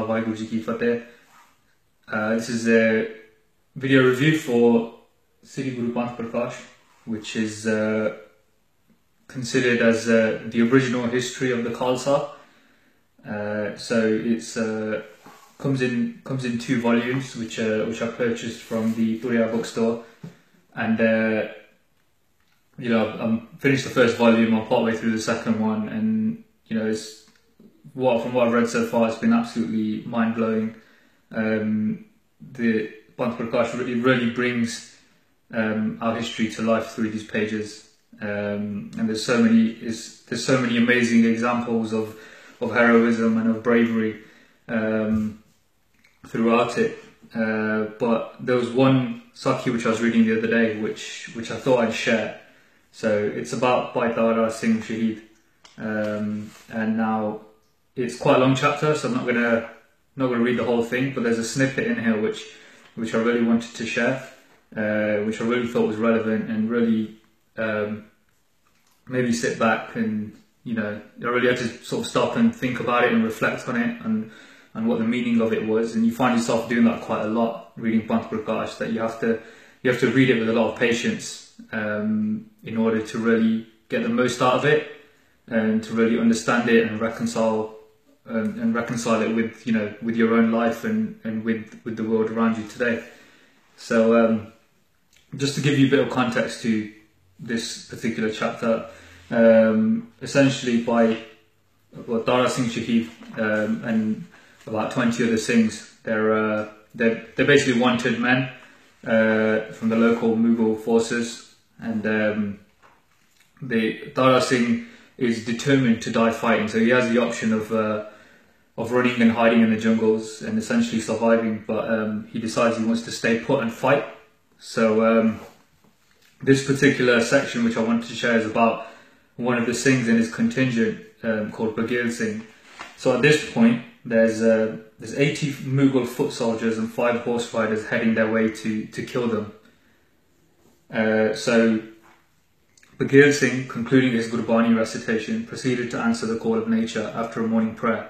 Waheguru Ji Ki Fateh. This is a video review for Sri Guru Panth Parkash, which is considered as the original history of the Khalsa. So it's comes in 2 volumes, which I purchased from the Turiya bookstore, and I'm finished the first volume. I'm partway through the second one, and it's from what I've read so far, it's been absolutely mind blowing. The Panth Parkash really brings our history to life through these pages, and there's so many amazing examples of heroism and of bravery throughout it. But there was one Sakhi which I was reading the other day, which I thought I'd share. So it's about Gursharan Singh Shaheed, and now it's quite a long chapter, so I'm not gonna read the whole thing. But there's a snippet in here which I really wanted to share, which I really thought was relevant, and really made me sit back and I really had to sort of stop and think about it and reflect on it and what the meaning of it was. And you find yourself doing that quite a lot reading Panth Parkash, that you have to read it with a lot of patience in order to really get the most out of it, and to really understand it and reconcile it with with your own life and with the world around you today. So just to give you a bit of context to this particular chapter, essentially by Gursharan Singh Shaheed and about 20 other Singhs, they're basically wanted men from the local Mughal forces, and Gursharan Singh is determined to die fighting. So he has the option of running and hiding in the jungles and essentially surviving, but he decides he wants to stay put and fight. So this particular section which I wanted to share is about one of the Singhs in his contingent, called Gursharan Singh. So at this point there's 80 Mughal foot soldiers and 5 horse riders heading their way to kill them. So Gursharan Singh, concluding his Gurbani recitation, proceeded to answer the call of nature after a morning prayer.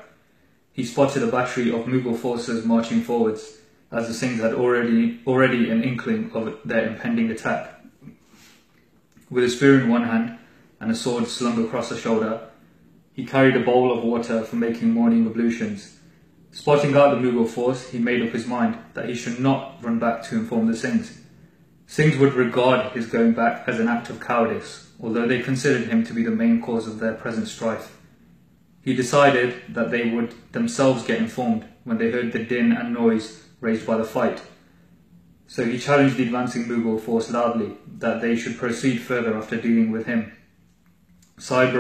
He spotted a battery of Mughal forces marching forwards, as the Singhs had already an inkling of their impending attack. With a spear in one hand and a sword slung across a shoulder, he carried a bowl of water for making morning ablutions. Spotting out the Mughal force, he made up his mind that he should not run back to inform the Singhs. Singhs would regard his going back as an act of cowardice, although they considered him to be the main cause of their present strife. He decided that they would themselves get informed when they heard the din and noise raised by the fight. So he challenged the advancing Mughal force loudly that they should proceed further after dealing with him. Sahib,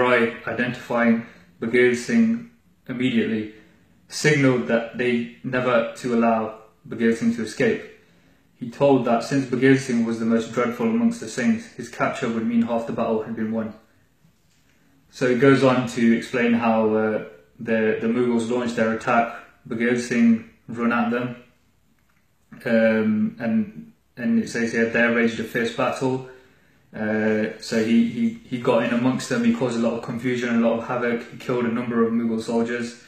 identifying Gursharan Singh immediately, signalled that they never to allow Gursharan Singh to escape. He told that since Gursharan Singh was the most dreadful amongst the Singhs, his capture would mean half the battle had been won. So it goes on to explain how the Mughals launched their attack. Gursharan Singh run at them, and it says here there raged a fierce battle. So he got in amongst them. He caused a lot of confusion and a lot of havoc. He killed a number of Mughal soldiers.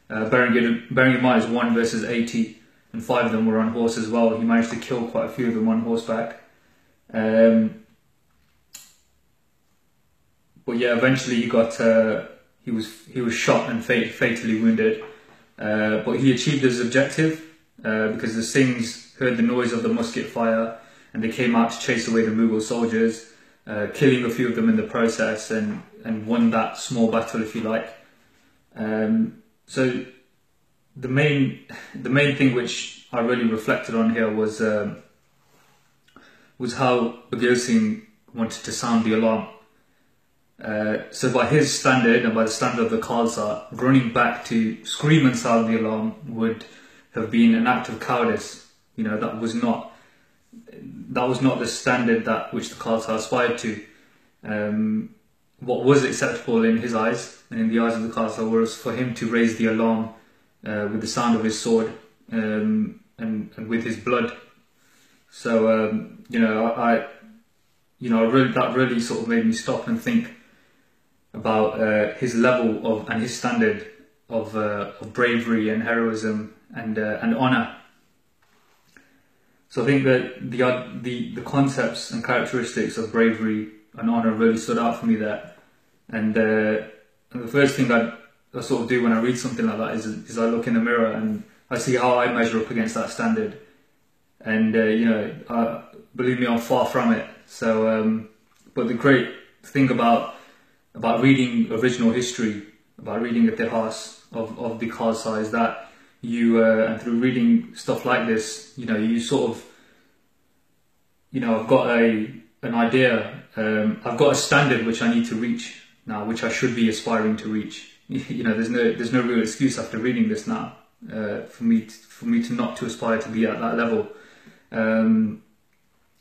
Bearing in mind it's 1 versus 80, and 5 of them were on horse as well. He managed to kill quite a few of them on horseback. But yeah, eventually he was shot and fatally wounded. But he achieved his objective because the Singhs heard the noise of the musket fire, and they came out to chase away the Mughal soldiers, killing a few of them in the process, and won that small battle, if you like. So the main thing which I really reflected on here was how Gursharan Singh wanted to sound the alarm. So by his standard and by the standard of the Khalsa, running back to scream and sound the alarm would have been an act of cowardice. That was not the standard which the Khalsa aspired to. What was acceptable in his eyes and in the eyes of the Khalsa was for him to raise the alarm with the sound of his sword and with his blood. So that really sort of made me stop and think about his level of and his standard of bravery and heroism and honor. So I think that the concepts and characteristics of bravery and honor really stood out for me there. And the first thing I sort of do when I read something like that is I look in the mirror and I see how I measure up against that standard. And believe me, I'm far from it. So, but the great thing about reading original history, about reading ithihaas of the Khalsa, is that you and through reading stuff like this, you sort of, I've got an idea, I've got a standard which I need to reach now, which I should be aspiring to reach. There's no real excuse after reading this now for me to not to aspire to be at that level.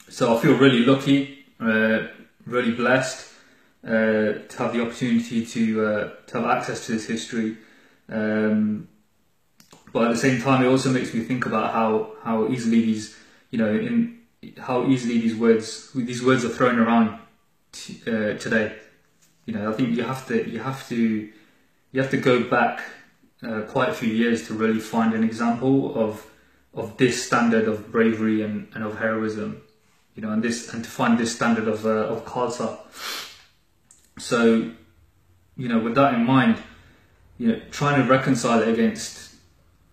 So I feel really lucky, really blessed to have the opportunity to have access to this history. But at the same time, it also makes me think about how easily these words are thrown around today. I think you have to go back quite a few years to really find an example of this standard of bravery and of heroism, and to find this standard of Khalsa. So, with that in mind, trying to reconcile it against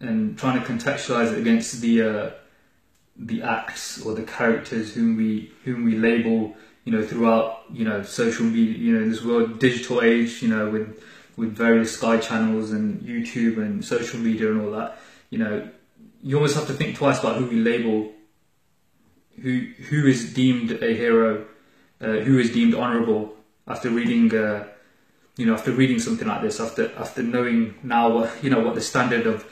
and trying to contextualize it against the acts or the characters whom we label, throughout, social media, in this world, digital age, with various Sky channels and YouTube and social media and all that, you almost have to think twice about who we label, who is deemed a hero, who is deemed honourable after reading, after reading something like this, after knowing now what the standard of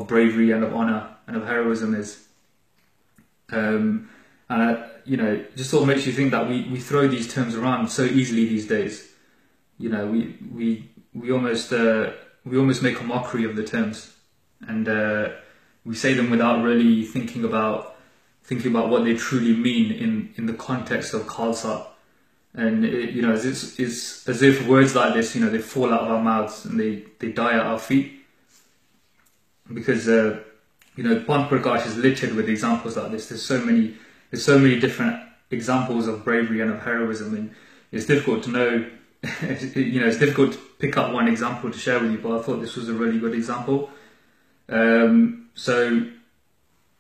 bravery and of honour and of heroism is. It just sort of makes you think that we throw these terms around so easily these days. We almost make a mockery of the terms, and we say them without really thinking about what they truly mean in the context of Khalsa. And it's as if words like this, they fall out of our mouths and they die at our feet, because Parkash is littered with examples like this. There's so many different examples of bravery and of heroism, and it's difficult to know. It's difficult to pick up one example to share with you, but I thought this was a really good example. So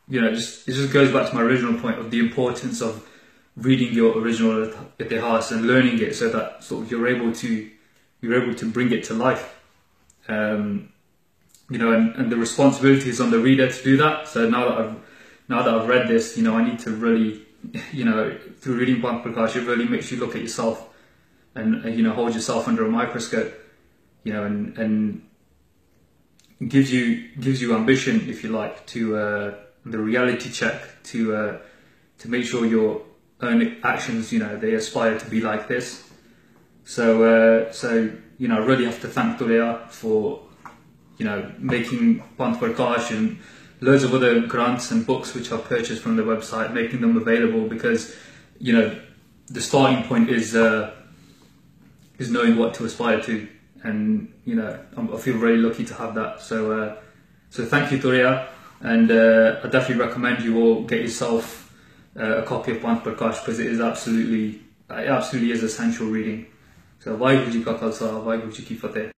it just goes back to my original point of the importance of reading your original ithihaas and learning it, so that sort of you're able to bring it to life. And the responsibility is on the reader to do that. So now that I've read this, I need to really, through reading Parkash, it really makes you look at yourself and hold yourself under a microscope, and gives you ambition, if you like, to the reality check, to make sure your own actions, they aspire to be like this. So I really have to thank Turiya for making Panth Parkash and loads of other grants and books which I've purchased from the website, making them available, because the starting point is knowing what to aspire to, and I feel very lucky to have that. So thank you, Turiya, and I definitely recommend you all get yourself a copy of Panth Parkash, because it absolutely is essential reading. So Vaheguru Ji Ka Khalsa, Vaheguru Ji Ki Fateh.